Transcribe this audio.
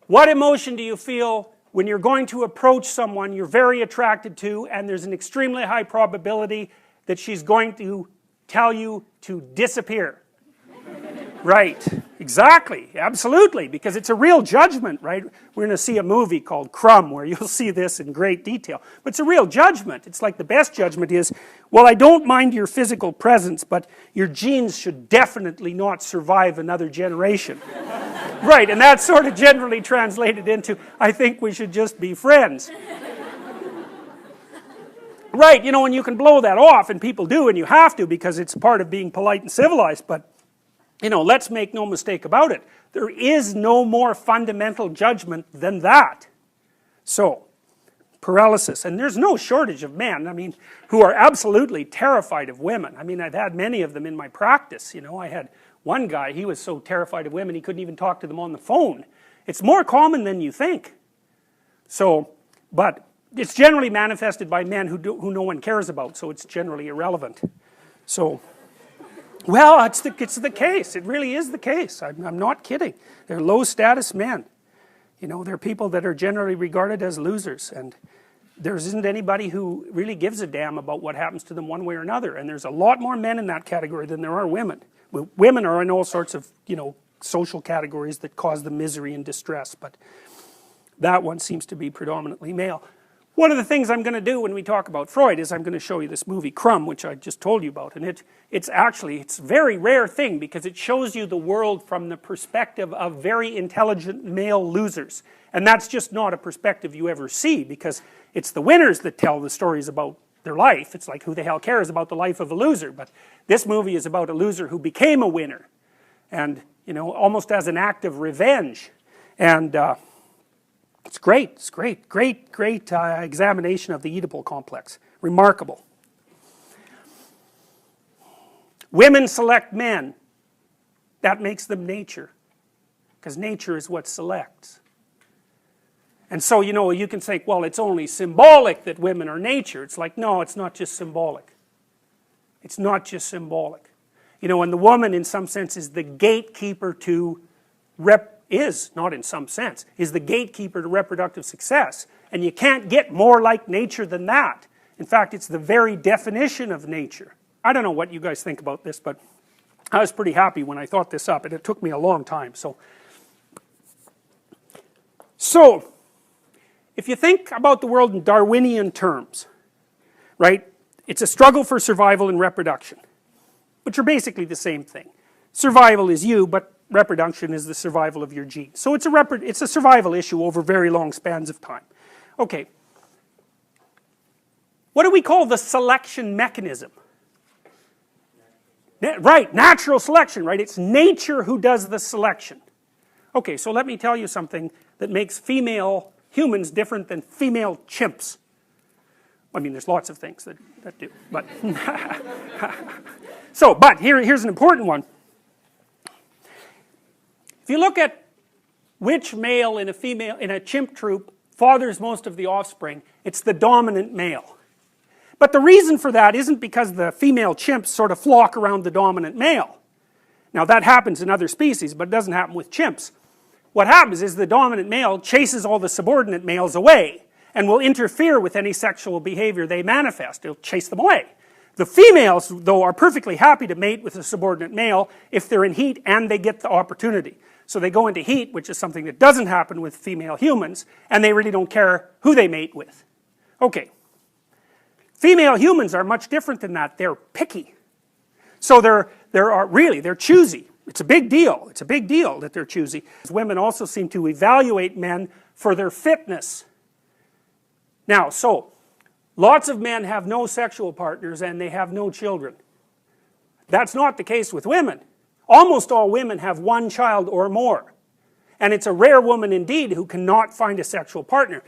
What emotion do you feel when you're going to approach someone you're very attracted to and there's an extremely high probability that she's going to tell you to disappear? Right, exactly, absolutely, because it's a real judgment, right? We're going to see a movie called Crumb where you'll see this in great detail. But it's a real judgment. It's like the best judgment is, well, I don't mind your physical presence, but your genes should definitely not survive another generation. Right, and that's sort of generally translated into, I think we should just be friends. Right, you know, and you can blow that off, and people do, and you have to, because it's part of being polite and civilized, but you know, let's make no mistake about it. There is no more fundamental judgment than that. So, paralysis. And there's no shortage of men, I mean, who are absolutely terrified of women. I mean, I've had many of them in my practice, you know. I had one guy, he was so terrified of women he couldn't even talk to them on the phone. It's more common than you think. So, but it's generally manifested by men who no one cares about, so it's generally irrelevant. So, well, it's the case. It really is the case. I'm not kidding. They're low status men. You know, they're people that are generally regarded as losers, and there isn't anybody who really gives a damn about what happens to them one way or another, and there's a lot more men in that category than there are women. Women are in all sorts of, you know, social categories that cause them misery and distress, but that one seems to be predominantly male. One of the things I'm going to do when we talk about Freud is I'm going to show you this movie Crumb, which I just told you about, and it's a very rare thing because it shows you the world from the perspective of very intelligent male losers, and that's just not a perspective you ever see, because it's the winners that tell the stories about their life. It's like, who the hell cares about the life of a loser? But this movie is about a loser who became a winner, and you know, almost as an act of revenge, and it's great, great examination of the Oedipal complex. Remarkable. Women select men. That makes them nature, because nature is what selects. And so, you know, you can say, well, it's only symbolic that women are nature. It's like, no, it's not just symbolic. It's not just symbolic. You know, and the woman, in some sense, is the gatekeeper to not in some sense, is the gatekeeper to reproductive success. And you can't get more like nature than that. In fact, it's the very definition of nature. I don't know what you guys think about this, but I was pretty happy when I thought this up, and it took me a long time. So, if you think about the world in Darwinian terms, right, it's a struggle for survival and reproduction, which are basically the same thing. Survival is you, but reproduction is the survival of your genes. So it's a survival issue over very long spans of time. Okay. What do we call the selection mechanism? Right, natural selection, right? It's nature who does the selection. Okay, so let me tell you something that makes female humans different than female chimps. I mean, there's lots of things that do, but but here's an important one. If you look at which male in a chimp troop fathers most of the offspring, it's the dominant male. But the reason for that isn't because the female chimps sort of flock around the dominant male. Now that happens in other species, but it doesn't happen with chimps. What happens is the dominant male chases all the subordinate males away and will interfere with any sexual behavior they manifest. It'll chase them away. The females, though, are perfectly happy to mate with a subordinate male if they're in heat and they get the opportunity. So they go into heat, which is something that doesn't happen with female humans, and they really don't care who they mate with. Okay. Female humans are much different than that. They're picky. So they're choosy. It's a big deal. It's a big deal that they're choosy. Women also seem to evaluate men for their fitness. Now, so, lots of men have no sexual partners and they have no children. That's not the case with women. Almost all women have one child or more. And it's a rare woman indeed who cannot find a sexual partner.